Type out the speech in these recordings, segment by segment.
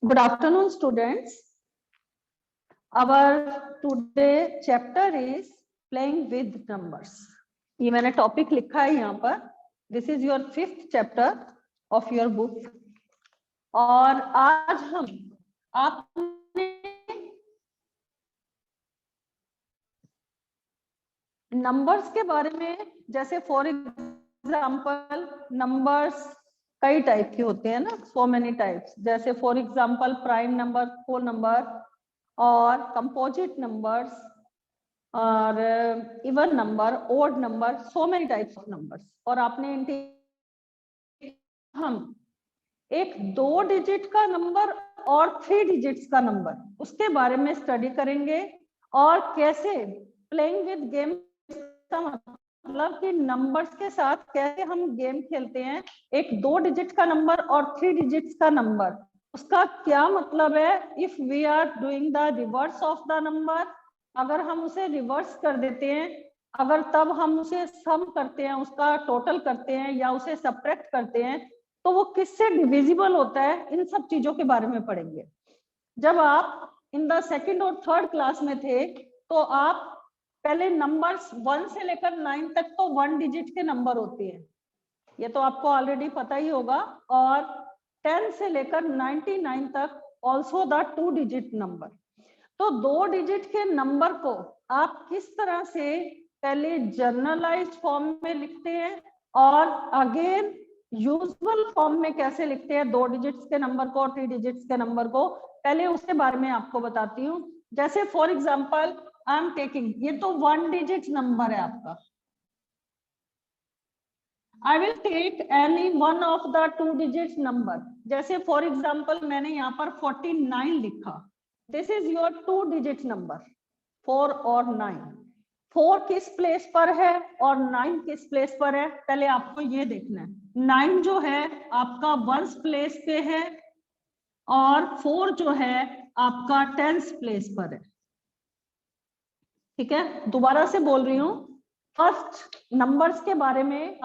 Good afternoon, students. Our today chapter is playing with numbers. ये मैंने topic लिखा है यहाँ पर. This is your 5th chapter of your book. और आज हम आपने नंबर्स के बारे में, जैसे फॉर एग्जाम्पल नंबर्स कई टाइप के होते हैं ना, सो मेनी टाइप्स. जैसे for example prime number, whole number और कंपोजिट नंबर्स और even number, odd number, so many types of numbers. और आपने हम एक 2 डिजिट का नंबर और 3 डिजिट्स का नंबर, उसके बारे में स्टडी करेंगे. और कैसे प्लेइंग विद गेम का मतलब कि नंबर्स के साथ कैसे हम गेम खेलते हैं. एक 2 डिजिट का नंबर और 3 डिजिट्स का नंबर, उसका क्या मतलब है. If we are doing the reverse of the number, अगर हम उसे रिवर्स कर देते हैं, अगर तब हम उसे सम करते हैं, उसका टोटल करते हैं या उसे सब्ट्रैक्ट करते हैं, तो वो किससे डिविजिबल होता है. इन सब चीजों के बारे में पढ़ेंगे. जब आप इन द सेकंड और थर्ड क्लास में थे तो आप पहले नंबर्स 1 से लेकर 9 तक तो 1 डिजिट के नंबर होते हैं, ये तो आपको ऑलरेडी पता ही होगा. और 10 से लेकर 99 तक ऑल्सो द 2 डिजिट नंबर. तो 2 डिजिट के नंबर को आप किस तरह से पहले जर्नलाइज्ड फॉर्म में लिखते हैं और अगेन यूजुअल फॉर्म में कैसे लिखते हैं 2 डिजिट्स के नंबर को और 3 डिजिट्स के नंबर को, पहले उसके बारे में आपको बताती हूँ. जैसे for example I am taking, ये तो 1 डिजिट नंबर है आपका. I will take any one of the 2 digits number. जैसे फॉर एग्जांपल मैंने यहाँ पर 49 लिखा. This is your 2 digit number, 4 और 9. 4 किस प्लेस पर है और 9 किस प्लेस पर है, पहले आपको ये देखना है. 9 जो है आपका 1st प्लेस पे है और 4 जो है आपका 10th प्लेस पर है. ठीक है, दोबारा से बोल रही हूँ. फर्स्ट नंबर्स के बारे में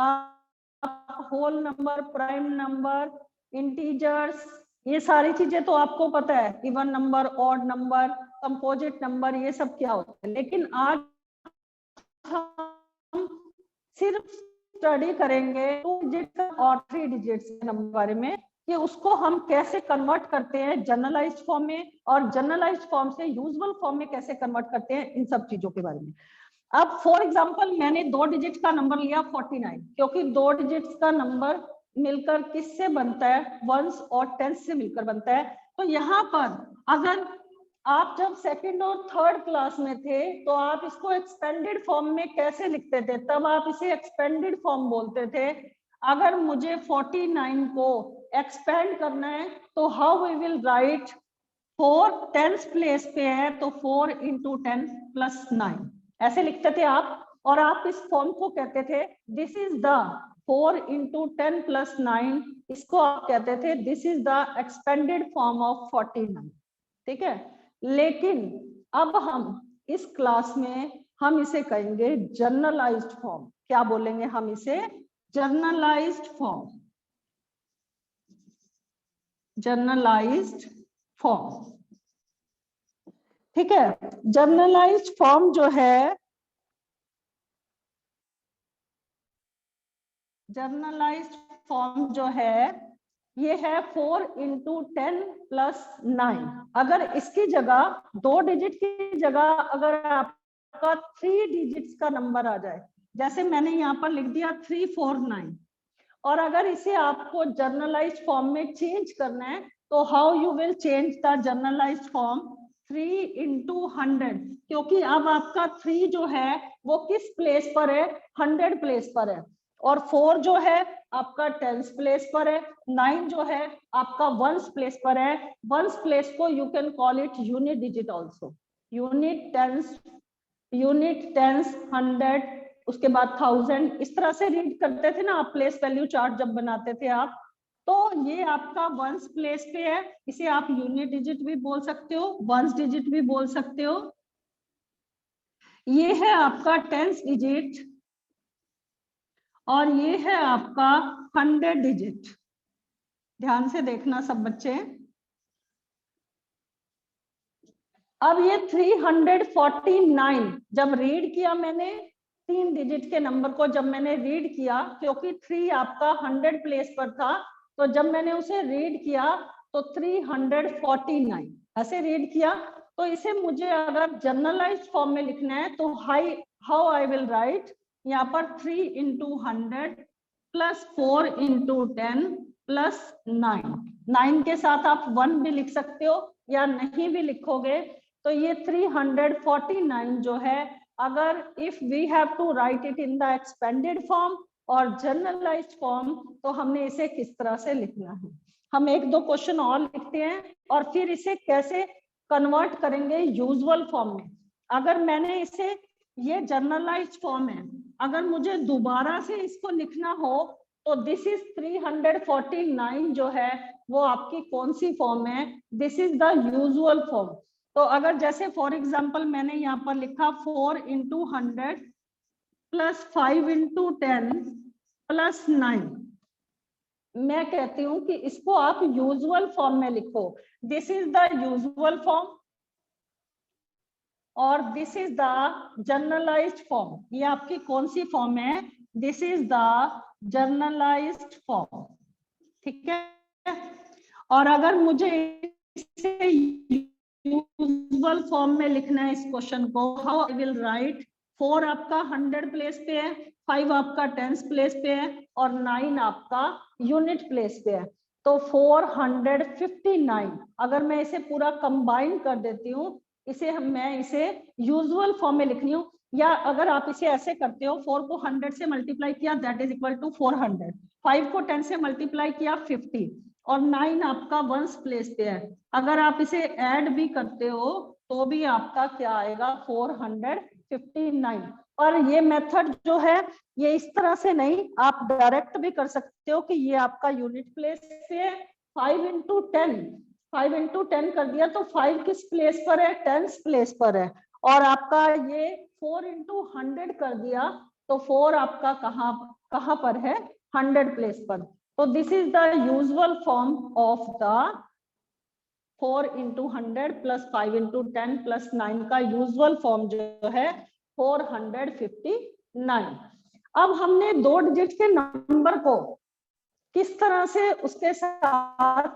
whole number, prime number, integers, ये सारी चीजें तो आपको पता है. Even number, odd number, composite number, ये सब क्या होता है. लेकिन आज हम सिर्फ स्टडी करेंगे 2 डिजिट और 3 डिजिट्स के नंबर बारे में, कि उसको हम कैसे कन्वर्ट करते हैं जनरलाइज्ड फॉर्म में और जनरलाइज्ड फॉर्म से यूजुअल फॉर्म में कैसे कन्वर्ट करते हैं, इन सब चीजों के बारे में. अब फॉर एग्जांपल मैंने 2 डिजिट का नंबर लिया 49, क्योंकि 2 डिजिट्स का नंबर मिलकर किससे बनता है, 1s और 10s से मिलकर बनता है. तो यहाँ पर अगर आप जब सेकंड और थर्ड क्लास में थे तो आप इसको एक्सपेंडेड फॉर्म में कैसे लिखते थे, तब आप इसे एक्सपेंडेड फॉर्म बोलते थे. अगर मुझे 49 को एक्सपेंड करना है तो how we will write. 4 10th place पे है तो 4 into 10 plus 9 ऐसे लिखते थे आप. और आप इस फॉर्म को कहते थे this is the 4 into 10 plus 9, इसको आप कहते थे this is the expanded form of 49. ठीक है, लेकिन अब हम इस क्लास में हम इसे कहेंगे जर्नलाइज्ड फॉर्म. क्या बोलेंगे हम इसे, जर्नलाइज्ड फॉर्म. Generalised form. ठीक है, जर्नलाइज्ड फॉर्म जो है, जर्नलाइज्ड फॉर्म जो है ये है 4 into 10 plus 9. अगर इसकी जगह 2 डिजिट की जगह अगर आपका 3 डिजिट्स का नंबर आ जाए, जैसे मैंने यहाँ पर लिख दिया 349, और अगर इसे आपको जर्नलाइज्ड फॉर्म में चेंज करना है तो how you will change the generalised form, 3 into 100, क्योंकि अब आपका 3 जो है वो किस प्लेस पर है, 100 प्लेस पर है. और 4 जो है आपका 10th प्लेस पर है. 9 जो है आपका 1st प्लेस पर है. 1st प्लेस को you can call it unit digit also. Unit, tens, 100, उसके बाद 1000, इस तरह से रीड करते थे ना आप प्लेस वैल्यू चार्ट जब बनाते थे आप. तो ये आपका 1st प्लेस पे है, इसे आप यूनिट डिजिट भी बोल सकते हो, 1st डिजिट भी बोल सकते हो. ये है आपका 10th डिजिट और ये है आपका 100 डिजिट. ध्यान से देखना सब बच्चे. अब ये 349 जब रीड किया मैंने 3 डिजिट के नंबर को, जब मैंने रीड किया, क्योंकि 3 आपका 100 प्लेस पर था, तो जब मैंने उसे रीड किया तो 349 ऐसे रीड किया। तो इसे मुझे अगर जनरलाइज फॉर्म में लिखना है तो हाउ आई विल राइट, यहाँ पर 3 into 100 प्लस 4 into 10 प्लस 9 के साथ आप 1 भी लिख सकते हो या नहीं भी लिखोगे। तो ये 349 जो है, अगर if we have to write it in the expanded form और जनरलाइज्ड फॉर्म, तो हमने इसे किस तरह से लिखना है। हम एक दो क्वेश्चन और लिखते हैं और फिर इसे कैसे कन्वर्ट करेंगे यूजुअल फॉर्म में। अगर मैंने इसे, ये जनरलाइज्ड फॉर्म है, अगर मुझे दोबारा से इसको लिखना हो तो दिस इज 349 जो है वो आपकी कौन सी फॉर्म है, this is the usual form. तो अगर जैसे फॉर एग्जांपल मैंने यहाँ पर लिखा 4 into 100 प्लस 5 into 10 प्लस 9, मैं कहती हूं कि इसको आप यूजुअल फॉर्म में लिखो। This is the usual form और this is the generalised form. ये आपकी कौन सी फॉर्म है, this is the generalised form, ठीक है। और अगर मुझे इसे यूजुअल फॉर्म में लिखना है इस क्वेश्चन को, हाउ आई विल राइट, 4 आपका 100 प्लेस पे है, 5 आपका 10 प्लेस पे है और 9 आपका यूनिट प्लेस पे है। तो 459, अगर मैं इसे पूरा कंबाइन कर देती हूँ, मैं इसे यूजुअल फॉर्म में लिख रही हूँ। या अगर आप इसे ऐसे करते हो, 4 को 100 से मल्टीप्लाई किया दैट इज इक्वल टू 400, 5 को 10 से मल्टीप्लाई किया 50 और 9 आपका 1 प्लेस पे है। अगर आप इसे ऐड भी करते हो तो भी आपका क्या आएगा, 459। और ये मेथड जो है ये इस तरह से नहीं, आप डायरेक्ट भी कर सकते हो कि ये आपका यूनिट प्लेस पे है। 5 into 10 कर दिया तो 5 किस प्लेस पर है, 10 प्लेस पर है। और आपका ये 4 into 100 कर दिया तो 4 आपका कहाँ पर है, 100 प्लेस पर। तो this is the usual form of the 4 into 100 plus 5 into 10 plus 9 का यूजुअल फॉर्म जो है 459। अब हमने 2 डिजिट के नंबर को किस तरह से उसके साथ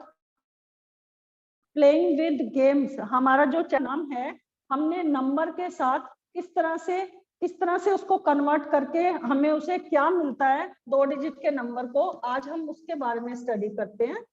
प्लेइंग विद गेम्स, हमारा जो नाम है, हमने नंबर के साथ किस तरह से उसको कन्वर्ट करके हमें उसे क्या मिलता है 2 डिजिट के नंबर को, आज हम उसके बारे में स्टडी करते हैं।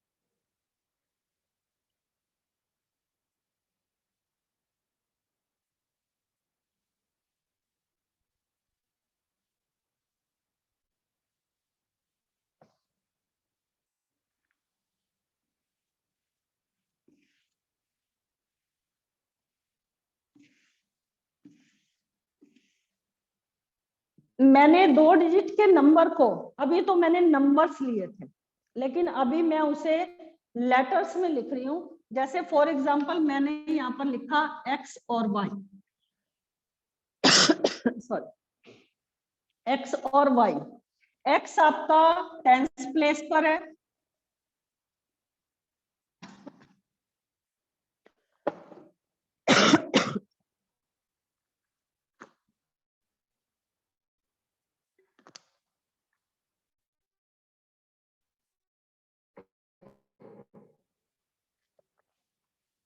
मैंने 2 डिजिट के नंबर को, अभी तो मैंने नंबर्स लिए थे, लेकिन अभी मैं उसे लेटर्स में लिख रही हूँ। जैसे फॉर एग्जांपल मैंने यहाँ पर लिखा x और y, सॉरी, x और y। x आपका 10th प्लेस पर है,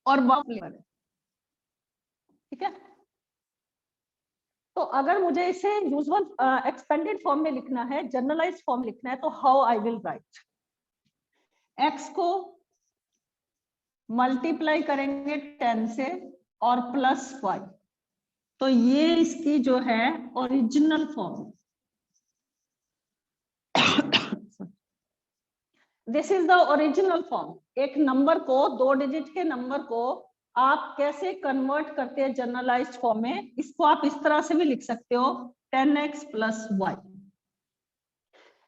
और y पर है, ठीक है। तो अगर मुझे इसे यूजुअल एक्सपेंडेड फॉर्म में लिखना है, जनरलाइज्ड फॉर्म लिखना है, तो how I will write, x को मल्टीप्लाई करेंगे 10 से और प्लस y, तो ये इसकी जो है original form, this is the original form. एक नंबर को, 2 डिजिट के नंबर को आप कैसे कन्वर्ट करते हैं जनरलाइज्ड फॉर्म में, इसको आप इस तरह से भी लिख सकते हो 10x प्लस y।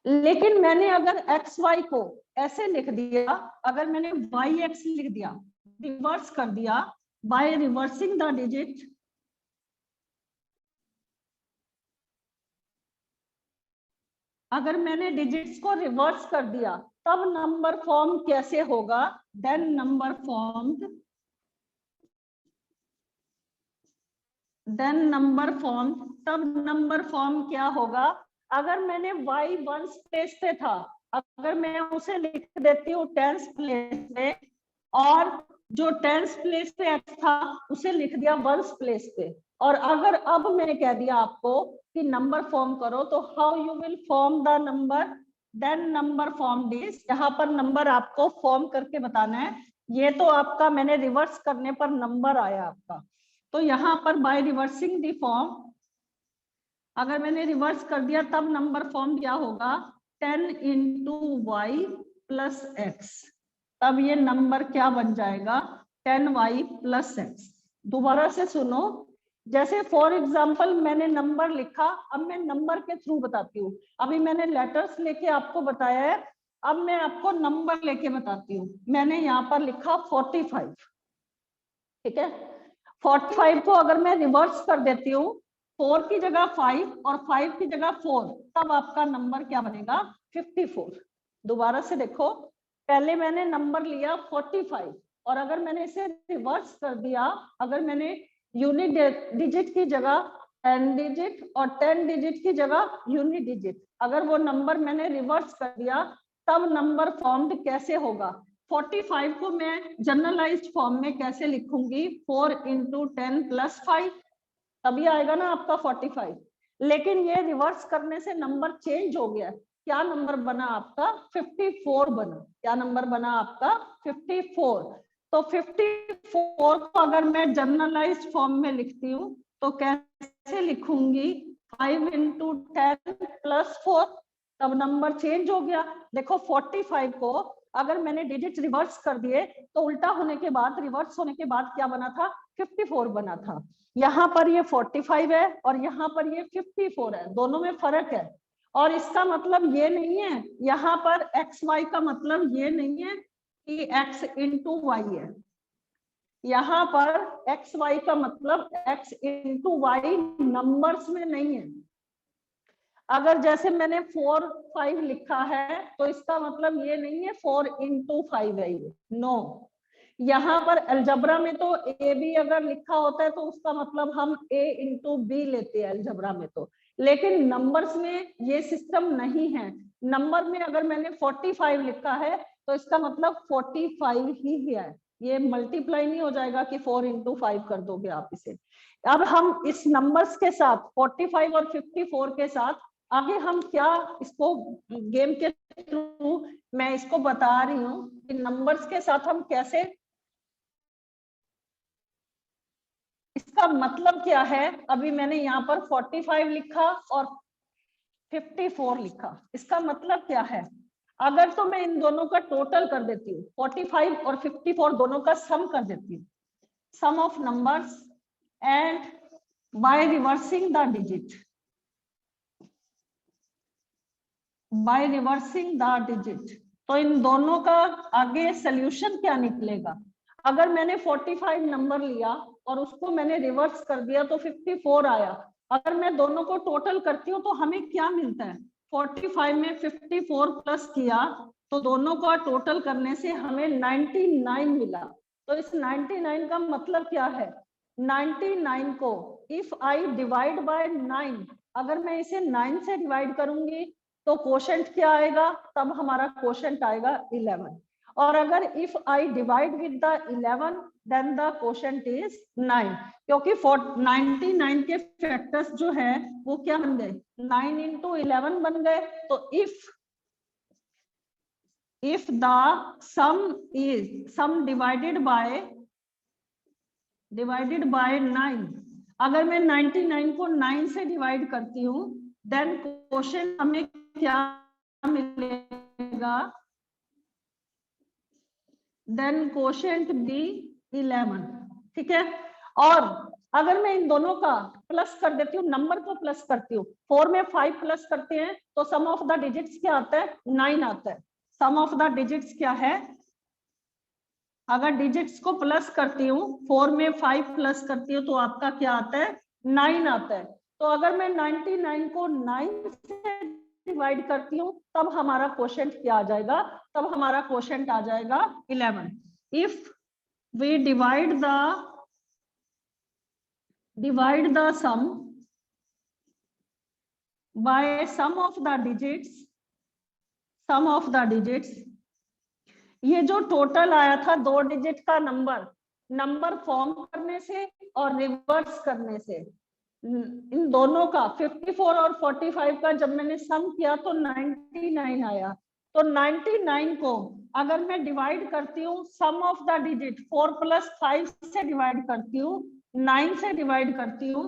लेकिन मैंने अगर एक्स वाई को ऐसे लिख दिया, अगर मैंने वाई एक्स लिख दिया, रिवर्स कर दिया बाय रिवर्सिंग द डिजिट, अगर मैंने डिजिट्स को रिवर्स कर दिया तब नंबर फॉर्म कैसे होगा, then number formed then number form, तब नंबर फॉर्म क्या होगा, अगर मैंने y वंस प्लेस पे था, अगर मैं उसे लिख देती हूँ टेंस प्लेस पे, और जो टेंस प्लेस पे x था उसे लिख दिया वंस प्लेस पे, और अगर अब मैंने कह दिया आपको कि नंबर फॉर्म करो, तो how you will form the number, then number form is, यहाँ पर नंबर आपको फॉर्म करके बताना है। ये तो आपका मैंने रिवर्स करने पर नंबर आया आपका, तो यहाँ पर बाय रिवर्सिंग द फॉर्म, अगर मैंने रिवर्स कर दिया तब नंबर फॉर्म क्या होगा, 10 इंटू वाई प्लस एक्स, तब ये नंबर क्या बन जाएगा, 10y प्लस एक्स। दोबारा से सुनो, जैसे फॉर एग्जाम्पल मैंने नंबर लिखा, अब मैं नंबर के थ्रू बताती हूँ, अभी मैंने लेटर्स लेके आपको बताया है, अब मैं आपको नंबर लेके बताती हूँ। मैंने यहाँ पर लिखा 45, ठीक है, 45 को अगर मैं रिवर्स कर देती हूँ, 4 की जगह 5 और 5 की जगह 4, तब आपका नंबर क्या बनेगा, 54। दोबारा से देखो, पहले मैंने नंबर लिया 45, और अगर मैंने इसे रिवर्स कर दिया, अगर मैंने यूनिट डिजिट की जगह 10 डिजिट और 10 डिजिट की जगह यूनिट डिजिट, अगर वो नंबर मैंने रिवर्स कर दिया, तब नंबर फॉर्म्ड कैसे होगा। 45 को मैं जनरलाइज्ड फॉर्म में कैसे लिखूंगी, 4 इंटू 10 प्लस 5, तभी आएगा ना आपका 45। लेकिन ये रिवर्स करने से नंबर चेंज हो गया, क्या नंबर बना आपका, 54 बना। क्या नंबर बना आपका, 54। तो 54 को अगर मैं जनरलाइज्ड फॉर्म में लिखती हूँ तो कैसे लिखूंगी, 5 इंटू 10 प्लस 4, तब नंबर चेंज हो गया। देखो 45 को अगर मैंने डिजिट रिवर्स कर दिए, तो उल्टा होने के बाद, रिवर्स होने के बाद क्या बना था, 54 बना था। यहाँ पर ये 45 है और यहाँ पर ये 54 है, दोनों में फर्क है। और इसका मतलब ये नहीं है, यहाँ पर एक्स वाई का मतलब ये नहीं है कि x इंटू वाई है, यहाँ पर एक्स वाई का मतलब x इंटू वाई नंबर्स में नहीं है। अगर जैसे मैंने 4 5 लिखा है, तो इसका मतलब ये नहीं है 4 इंटू 5 है ये, नो। यहाँ पर अलजबरा में तो ए बी अगर लिखा होता है तो उसका मतलब हम a इंटू बी लेते हैं अलजबरा में तो, लेकिन नंबर्स में ये सिस्टम नहीं है। नंबर में अगर मैंने 45 लिखा है तो इसका मतलब 45 ही है, ये मल्टीप्लाई नहीं हो जाएगा कि 4 इंटू 5 कर दोगे आप इसे। अब हम इस नंबर्स के साथ 45 और 54 के साथ आगे हम क्या इसको गेम के थ्रू मैं इसको बता रही हूँ कि नंबर्स के साथ हम कैसे, इसका मतलब क्या है। अभी मैंने यहाँ पर 45 लिखा और 54 लिखा, इसका मतलब क्या है, अगर तो मैं इन दोनों का टोटल कर देती हूँ, 45 और 54 दोनों का सम कर देती हूँ, sum of numbers, and by reversing the digit, by reversing the digit, तो इन दोनों का आगे सॉल्यूशन क्या निकलेगा। अगर मैंने 45 नंबर लिया और उसको मैंने रिवर्स कर दिया तो 54 आया, अगर मैं दोनों को टोटल करती हूँ तो हमें क्या मिलता है, 45 में 54 प्लस किया तो दोनों का टोटल करने से हमें 99 मिला। तो इस 99 का मतलब क्या है, 99 को इफ आई डिवाइड बाय 9, अगर मैं इसे 9 से डिवाइड करूंगी तो क्वोशंट क्या आएगा, तब हमारा क्वोशंट आएगा 11। और अगर if I divide with the 11 then the quotient is 9, क्योंकि 99 के फैक्टर्स जो है वो क्या बन गए, 9 इंटू 11 बन गए। तो if the sum divided by 9, अगर मैं 99 को 9 से डिवाइड करती हूँ देन क्वोशंट हमें क्या मिलेगा, देन क्वोशंट बी 11, ठीक है। और अगर मैं इन दोनों का प्लस कर देती हूँ, नंबर को प्लस करती हूँ, 4 में 5 प्लस करते हैं तो सम ऑफ द डिजिट्स क्या आता है, 9 आता है। सम ऑफ द डिजिट्स क्या है, अगर डिजिट्स को प्लस करती हूँ, 4 में 5 प्लस करती हूँ तो आपका क्या आता है, 9 आता है। तो अगर मैं 99 को 9 से डिवाइड करती हूँ तब हमारा क्वोशंट क्या आ जाएगा, तब हमारा क्वोशंट आ जाएगा 11। If we divide the divide the sum by sum of the digits। ये जो टोटल आया था 2 डिजिट का नंबर फॉर्म करने से और रिवर्स करने से, इन दोनों का 54 और 45 का जब मैंने सम किया तो 99 आया। तो 99 को अगर मैं डिवाइड करती हूँ सम ऑफ द डिजिट 4 + 5 से डिवाइड करती हूँ, 9 से डिवाइड करती हूँ,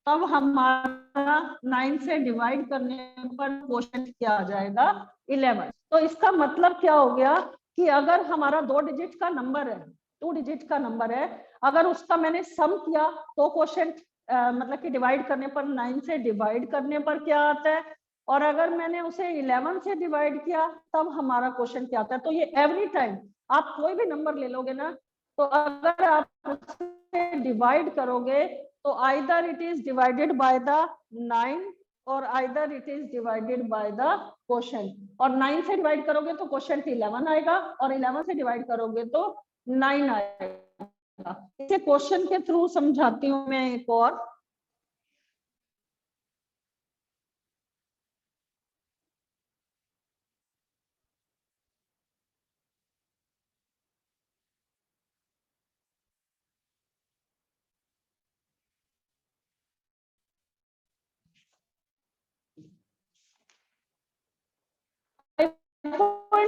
तब हमारा 9 से डिवाइड करने पर क्वोशंट क्या आ जाएगा 11। तो इसका मतलब क्या हो गया कि अगर हमारा 2 डिजिट का नंबर है, 2 डिजिट का नंबर है, अगर उसका मैंने सम किया तो क्वोशंट मतलब कि डिवाइड करने पर 9 से डिवाइड करने पर क्या आता है, और अगर मैंने उसे 11 से डिवाइड किया तब हमारा क्वेश्चन क्या आता है। तो ये एवरी टाइम आप कोई भी नंबर ले लोगे ना, तो अगर आप उसे डिवाइड करोगे तो either it is divided by the 9 और either it is divided by the quotient. और 9 से डिवाइड करोगे तो क्वोशंट 11 आएगा और 11 से डिवाइड करोगे तो 9 आएगा। इसे क्वेश्चन के थ्रू समझाती हूँ मैं एक और।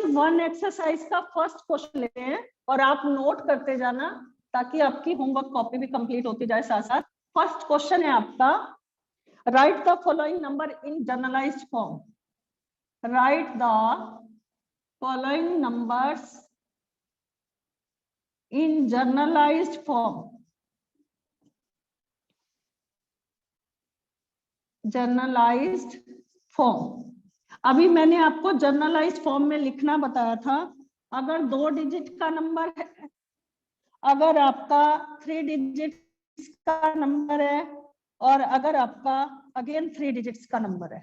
वन एक्सरसाइज का फर्स्ट क्वेश्चन लेते हैं और आप नोट करते जाना ताकि आपकी होमवर्क कॉपी भी कंप्लीट होती जाए साथ साथ। फर्स्ट क्वेश्चन है आपका, write the following number in generalized form. Write the following numbers in generalized form. Generalized form, अभी मैंने आपको जनरलाइज्ड फॉर्म में लिखना बताया था। अगर 2 डिजिट का नंबर है, अगर आपका 3 डिजिट्स का नंबर है और अगर आपका अगेन 3 डिजिट्स का नंबर है,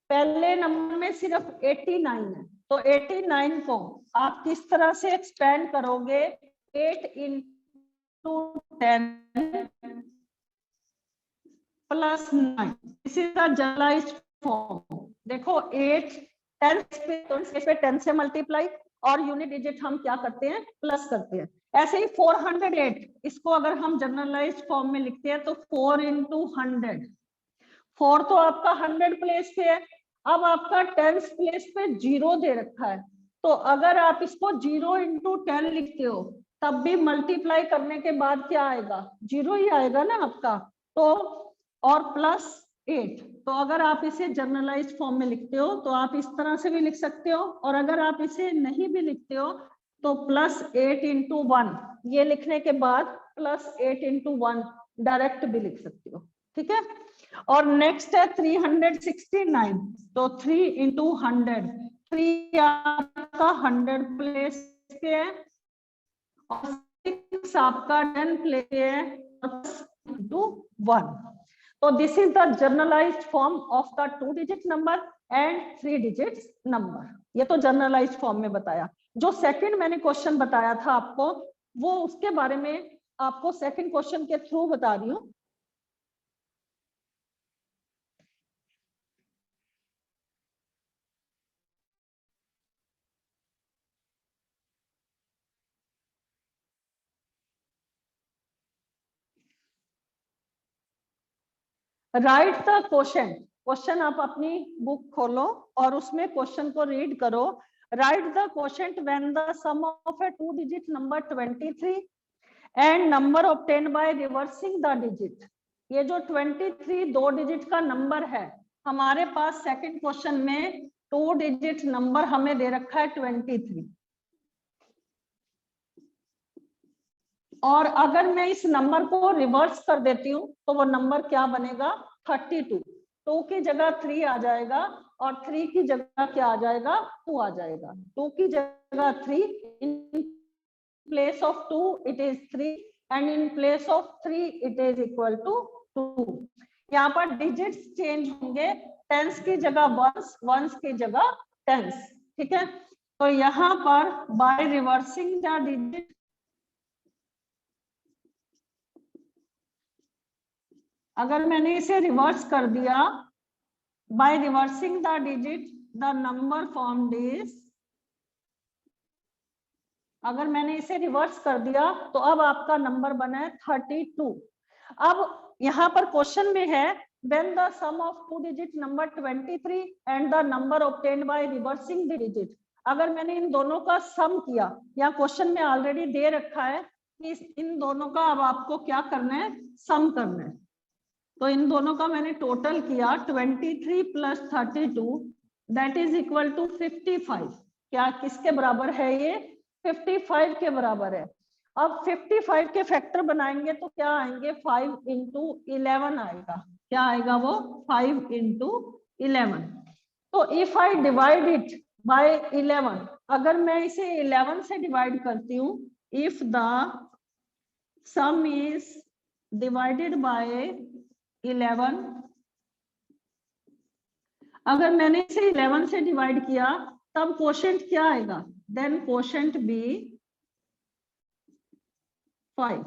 पहले नंबर में सिर्फ 89 है, तो 89 को आप किस तरह से एक्सपेंड करोगे, 8 into 10 plus 9। This is the generalised form. देखो 8 10 पे तो इस पे 10 से मल्टीप्लाई और यूनिट डिजिट हम क्या करते हैं, प्लस करते हैं। ऐसे ही 408, इसको अगर हम जनरलाइज्ड फॉर्म में लिखते हैं तो 4 into 100। 4 तो आपका 100 प्लेस पे है, अब आपका 10 प्लेस पे 0 दे रखा है, तो अगर आप इसको 0 into 10 लिखते हो तब भी मल्टीप्लाई करने के बाद क्या आएगा, 0 ही आएगा ना आपका। तो और प्लस 8, तो अगर आप इसे जनरलाइज्ड फॉर्म में लिखते हो तो आप इस तरह से भी लिख सकते हो, और अगर आप इसे नहीं भी लिखते हो तो +8 into 1 ये लिखने के बाद +8 into 1 डायरेक्ट भी लिख सकते हो, ठीक है। और नेक्स्ट है 369, तो 3 into 100, 3 आपका 100 प्लेस पे है और 6 आपका 10 प्लेस पे है into 1। तो this is the generalised form of the 2 digit number and 3 digits number. ये तो जनरलाइज्ड फॉर्म में बताया। जो सेकंड मैंने क्वेश्चन बताया था आपको, वो उसके बारे में आपको सेकंड क्वेश्चन के थ्रू बता रही हूँ। Right the question. क्वेश्चन आप अपनी बुक खोलो और उसमें क्वेश्चन को रीड करो। Write the question when the sum of a 2 digit number 23 and number obtained by reversing the digit. ये जो 23 2 डिजिट का नंबर है, हमारे पास सेकंड क्वेश्चन में 2 डिजिट नंबर हमें दे रखा है 23, और अगर मैं इस नंबर को रिवर्स कर देती हूँ तो वो नंबर क्या बनेगा, 32। 2 की जगह 3 आ जाएगा और 3 की जगह क्या आ जाएगा, 2 आ जाएगा। 2 की जगह 3, in place of 2 it is 3 and in place of 3 it is equal to 2। यहाँ पर डिजिट्स चेंज होंगे, टेंस की जगह वंस, वंस की जगह टेंस, ठीक है। तो यहाँ पर बाय रिवर्सिंग द डिजिट अगर मैंने इसे रिवर्स कर दिया, bye reversing the digit the number formed is, अगर मैंने इसे रिवर्स कर दिया तो अब आपका नंबर बना है 32। अब यहाँ पर क्वेश्चन में है when the sum of two digit number 23 and the number obtained by reversing the digit, अगर मैंने इन दोनों का सम किया, या क्वेश्चन में ऑलरेडी दे रखा है कि इन दोनों का अब आपको क्या करना है, सम करना है। तो इन दोनों का मैंने टोटल किया 23 plus 32 that is equal to 55। क्या किसके बराबर है ये, 55 के बराबर है। अब 55 के फैक्टर बनाएंगे तो क्या आएंगे, 5 इंटू 11 आएगा। क्या आएगा वो, 5 इंटू 11। तो if I divide it bye 11, अगर मैं इसे 11 से डिवाइड करती हूँ, if the some is divided by 11, अगर मैंने इसे 11 से डिवाइड किया तब कोशेंट क्या आएगा, देन कोशेंट बी 5,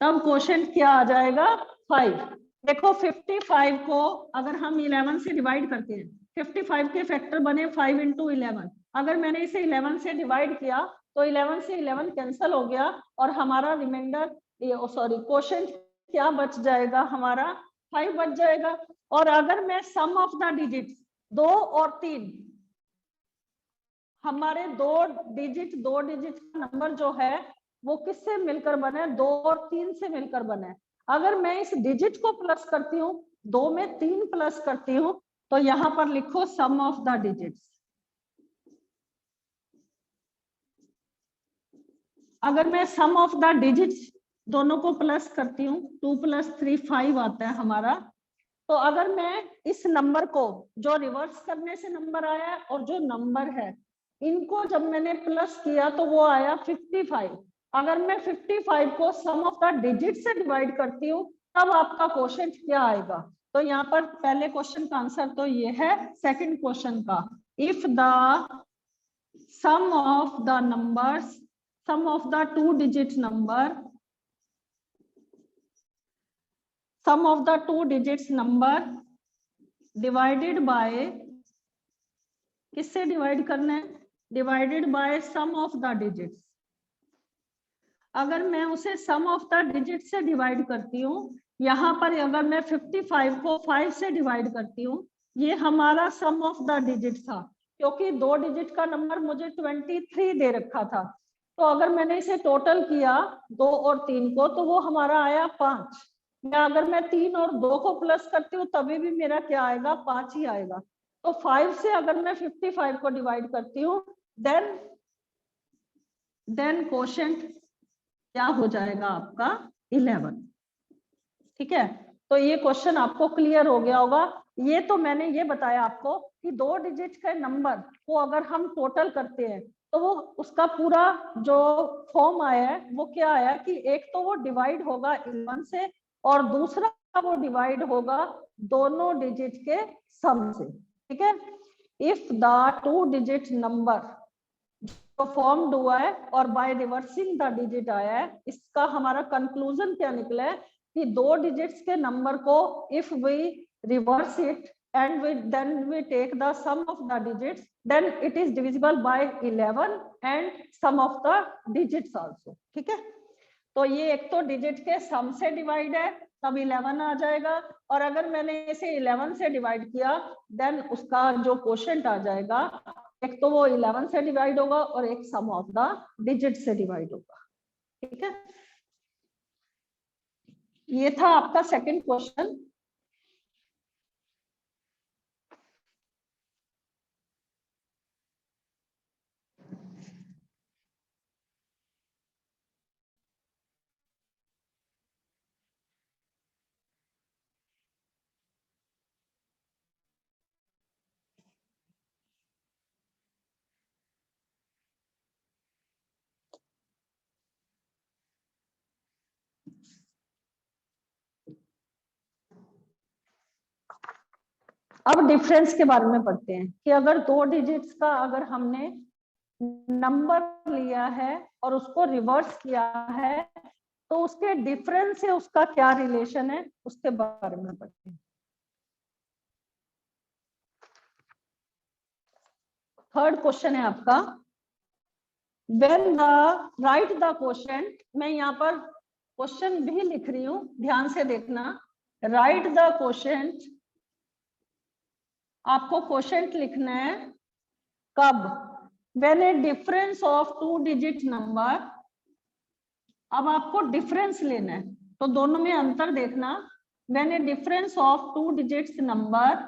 तब कोशेंट क्या आ जाएगा, 5। देखो 55 को अगर हम 11 से डिवाइड करते हैं, 55 के फैक्टर बने 5 इंटू 11, अगर मैंने इसे 11 से डिवाइड किया तो 11 से 11 कैंसिल हो गया और हमारा रिमाइंडर, सॉरी कोशेंट क्या बच जाएगा, हमारा 5 बच जाएगा। और अगर मैं सम ऑफ द डिजिट्स 2 और 3, हमारे दो डिजिट का नंबर जो है वो किससे मिलकर बने, 2 और 3 से मिलकर बने। अगर मैं इस डिजिट को प्लस करती हूँ, 2 में 3 प्लस करती हूँ, तो यहाँ पर लिखो सम ऑफ द डिजिट्स। अगर मैं सम ऑफ द डिजिट्स दोनों को प्लस करती हूँ, 2 प्लस 3 5 आता है हमारा। तो अगर मैं इस नंबर को, जो रिवर्स करने से नंबर आया है और जो नंबर है, इनको जब मैंने प्लस किया तो वो आया 55। अगर मैं 55 को सम ऑफ द डिजिट से डिवाइड करती हूँ तब आपका क्वोशिएंट क्या आएगा। तो यहाँ पर पहले क्वेश्चन का आंसर तो ये है, सेकंड क्वेश्चन का, if the sum of the numbers, sum of the two digit number, sum of the two digits number divided by, किससे डिवाइड करना है, divided by sum of the digits. अगर मैं उसे सम ऑफ द डिजिट से divide करती हूँ, यहाँ पर अगर मैं 55 को 5 से डिवाइड करती हूँ, ये हमारा सम ऑफ द डिजिट था, क्योंकि 2 डिजिट का नंबर मुझे 23 दे रखा था। तो अगर मैंने इसे टोटल किया 2 और 3 को, तो वो हमारा आया 5। या अगर मैं 3 और 2 को प्लस करती हूँ तभी भी मेरा क्या आएगा, 5 ही आएगा। तो 5 से अगर मैं 55 को डिवाइड करती हूँ, देन क्वोशिएंट क्या हो जाएगा आपका, 11। ठीक है, तो ये क्वेश्चन आपको क्लियर हो गया होगा। ये तो मैंने ये बताया आपको कि 2 डिजिट के नंबर को अगर हम टोटल करते हैं तो वो उसका पूरा जो फॉर्म आया है वो क्या आया कि एक तो वो डिवाइड होगा 11 से और दूसरा वो डिवाइड होगा दोनों डिजिट के सम से। ठीक है, if the two digit number जो फॉर्म्ड हुआ है और बाय रिवर्सिंग द डिजिट आया है, इसका हमारा कंक्लूजन क्या निकला है कि 2 डिजिट्स के नंबर को if we reverse it and then we take the sum of the digits, then it is divisible by 11 and sum of the digits also। ठीक है, तो ये एक तो डिजिट के सम से डिवाइड है तब 11 आ जाएगा, और अगर मैंने इसे 11 से डिवाइड किया देन उसका जो क्वोशिएंट आ जाएगा, एक तो वो 11 से डिवाइड होगा और एक सम ऑफ द डिजिट से डिवाइड होगा। ठीक है, ये था आपका सेकंड क्वेश्चन। अब डिफरेंस के बारे में पढ़ते हैं कि अगर 2 डिजिट्स का अगर हमने नंबर लिया है और उसको रिवर्स किया है तो उसके डिफरेंस से उसका क्या रिलेशन है उसके बारे में पढ़ते हैं। थर्ड क्वेश्चन है आपका, when the right the question, मैं यहाँ पर क्वेश्चन भी लिख रही हूँ, ध्यान से देखना। राइट द क्वेश्चन, आपको क्वेश्चन लिखना है कब, when A difference of 2 digit number, अब आपको डिफरेंस लेना है तो दोनों में अंतर देखना। When A difference of 2 digits number,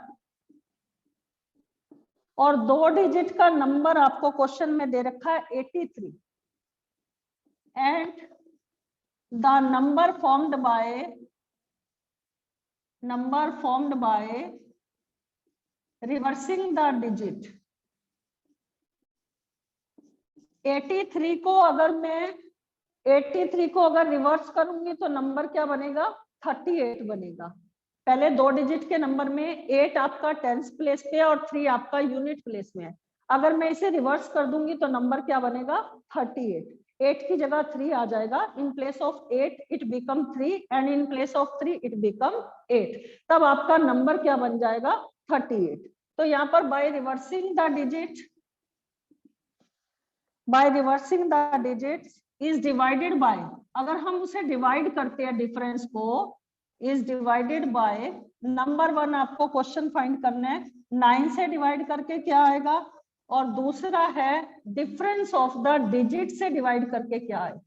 और 2 डिजिट का नंबर आपको क्वेश्चन में दे रखा है 83, and the number formed by reversing the digit. 83 को अगर मैं 83 को अगर रिवर्स करूंगी तो नंबर क्या बनेगा, 38 बनेगा। पहले 2 डिजिट के नंबर में 8 आपका टेंस प्लेस पे और 3 आपका यूनिट प्लेस में है। अगर मैं इसे रिवर्स कर दूंगी तो नंबर क्या बनेगा, 38। 8 की जगह 3 आ जाएगा, इन place of 8 it become 3 and in place of 3 it become 8। तब आपका नंबर क्या बन जाएगा, 38। तो यहाँ पर bye reversing the digits is divided by, अगर हम उसे डिवाइड करते हैं डिफरेंस को, इज डिवाइडेड बाय नंबर 1 आपको क्वेश्चन फाइंड करना है, 9 से डिवाइड करके क्या आएगा, और दूसरा है डिफरेंस ऑफ द डिजिट से डिवाइड करके क्या है।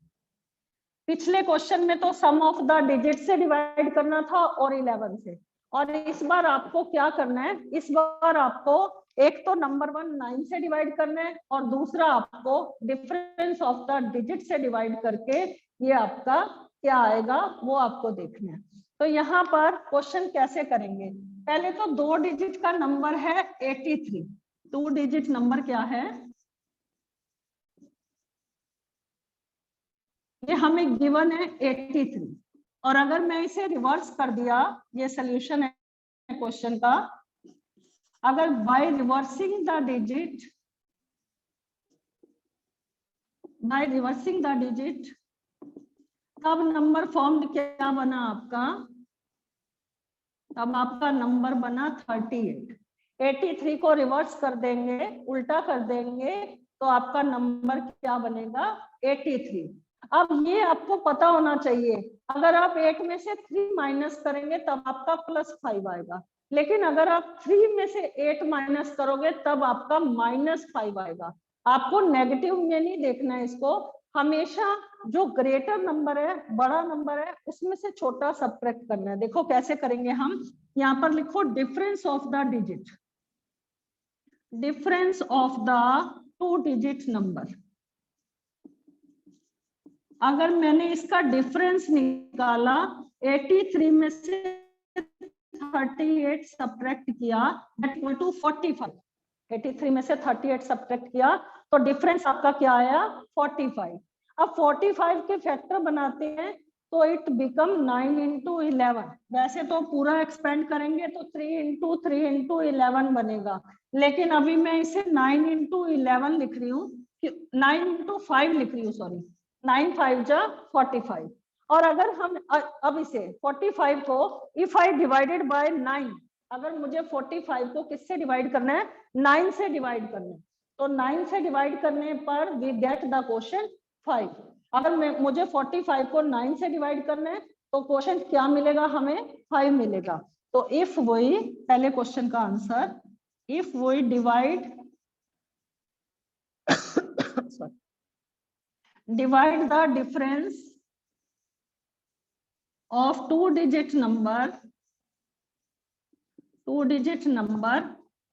पिछले क्वेश्चन में तो सम ऑफ द डिजिट से डिवाइड करना था और 11 से, और इस बार आपको क्या करना है, इस बार आपको एक तो नंबर 1 9 से डिवाइड करना है और दूसरा आपको डिफरेंस ऑफ द डिजिट से डिवाइड करके ये आपका क्या आएगा वो आपको देखना है। तो यहाँ पर क्वेश्चन कैसे करेंगे, पहले तो 2 डिजिट का नंबर है 83, 2 डिजिट नंबर क्या है, ये हमें गिवन है 83, और अगर मैं इसे रिवर्स कर दिया, ये सोल्यूशन है क्वेश्चन का, अगर बाय रिवर्सिंग द डिजिट तब नंबर फॉर्म्ड क्या बना आपका, तब आपका नंबर बना 38। 83 को रिवर्स कर देंगे, उल्टा कर देंगे तो आपका नंबर क्या बनेगा, 83। अब ये आपको पता होना चाहिए, अगर आप 8 में से 3 माइनस करेंगे तब आपका +5 आएगा, लेकिन अगर आप 3 में से 8 माइनस करोगे तब आपका -5 आएगा। आपको नेगेटिव में नहीं देखना है इसको, हमेशा जो ग्रेटर नंबर है, बड़ा नंबर है, उसमें से छोटा सब्ट्रैक्ट करना है। देखो कैसे करेंगे हम, यहाँ पर लिखो difference of the digit, difference of the 2 digit number. अगर मैंने इसका डिफरेंस निकाला, 83 में से 38 सब्ट्रैक्ट किया, दैट इक्वल टू 45। 83 में से 38 सब्ट्रैक्ट किया तो डिफरेंस आपका क्या आया, 45। अब 45 के फैक्टर बनाते हैं तो इट बिकम 9 into 11। वैसे तो पूरा एक्सपेंड करेंगे तो 3 into 11 बनेगा, लेकिन अभी मैं इसे 9 into 11 लिख रही हूँ, 9 into 5 लिख रही हूँ, सॉरी, 9 5 जा 45। और अगर हम अब इसे 45 को इफ आई डिवाइडेड बाय 9, अगर मुझे 45 को किससे डिवाइड करना है, 9 से डिवाइड करना है, तो 9 से डिवाइड करने पर वी गेट द क्वोशिएंट 5। अगर मुझे 45 को 9 से डिवाइड करना है तो क्वोशिएंट क्या मिलेगा, हमें 5 मिलेगा। तो इफ वही पहले क्वेश्चन का answer, if we divide divide the difference of 2 digit number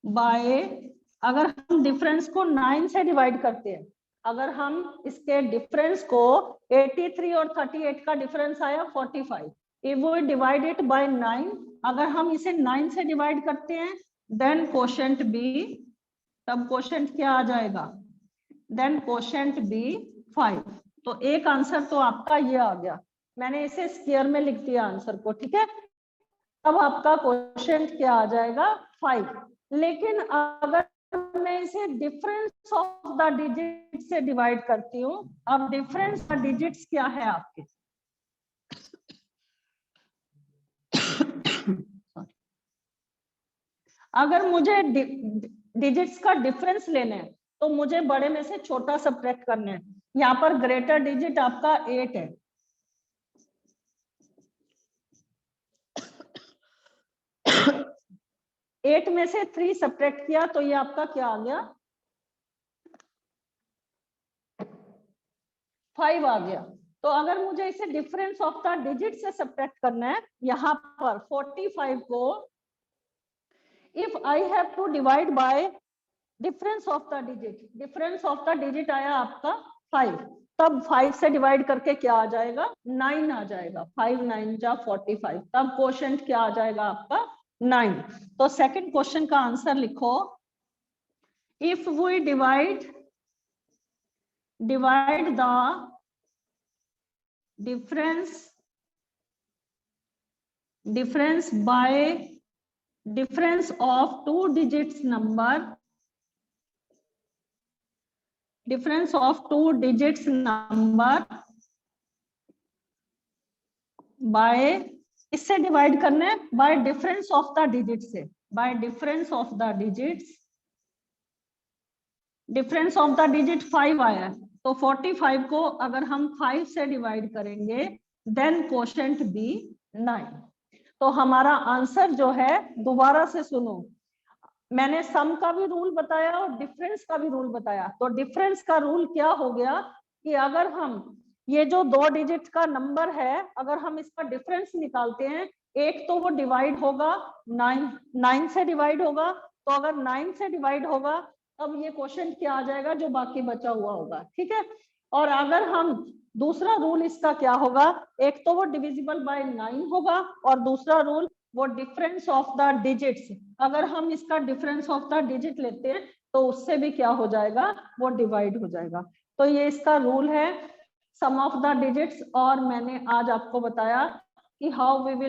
by, अगर हम डिफरेंस को 9 से डिवाइड करते हैं, अगर हम इसके डिफरेंस को 83 और 38 का डिफरेंस आया 45, if we divide it by 9, अगर हम इसे 9 से डिवाइड करते हैं देन क्वोशिएंट बी, तब क्वोशिएंट क्या आ जाएगा, देन क्वोशिएंट बी 5। तो एक आंसर तो आपका ये आ गया, मैंने इसे स्क्वायर में लिख दिया आंसर को, ठीक है। तब आपका क्वोशिएंट क्या आ जाएगा, 5। लेकिन अगर मैं इसे डिफरेंस ऑफ द डिजिट से डिवाइड करती हूँ, अब डिफरेंस द डिजिट्स क्या है आपके, अगर मुझे डिजिट्स का डिफरेंस लेना है तो मुझे बड़े में से छोटा सब्ट्रैक्ट करना है। यहाँ पर ग्रेटर डिजिट आपका 8 है, 8 में से 3 सब्ट्रैक्ट किया तो ये आपका क्या आ गया, 5 आ गया। तो अगर मुझे इसे डिफरेंस ऑफ द डिजिट से सब्ट्रैक्ट करना है, यहाँ पर 45 को if I have to divide by difference of the digit, difference of the digit आया आपका 5, तब 5 से डिवाइड करके क्या आ जाएगा, 9 आ जाएगा। 5 9 जा 45, तब क्वोशंट क्या आ जाएगा आपका 9। तो सेकंड क्वेश्चन का आंसर लिखो, if we divide the difference by difference of two digits number, difference of two digits number by, इससे डिवाइड करना है by difference of the digit से, by difference of the digits, difference of the digit 5 आया है, तो 45 को अगर हम 5 से डिवाइड करेंगे देन क्वोशंट बी 9। तो हमारा आंसर जो है, दोबारा से सुनो, मैंने सम का भी रूल बताया और डिफरेंस का भी रूल बताया। तो डिफरेंस का रूल क्या हो गया कि अगर हम ये जो 2 डिजिट का नंबर है, अगर हम इसका डिफरेंस निकालते हैं, एक तो वो डिवाइड होगा 9 से डिवाइड होगा, तो अगर 9 से डिवाइड होगा तब ये क्वेश्चन क्या आ जाएगा, जो बाकी बचा हुआ होगा, ठीक है। और अगर हम दूसरा रूल इसका क्या होगा, एक तो वो डिविजिबल बाय 9 होगा और दूसरा रूल वो डिफरेंस ऑफ द डिजिट्स, अगर हम इसका डिफरेंस ऑफ द डिजिट लेते हैं तो उससे भी क्या हो जाएगा, वो डिवाइड हो जाएगा। तो ये इसका रूल है सम ऑफ द डिजिट्स। और मैंने आज आपको बताया कि हाउ वी विल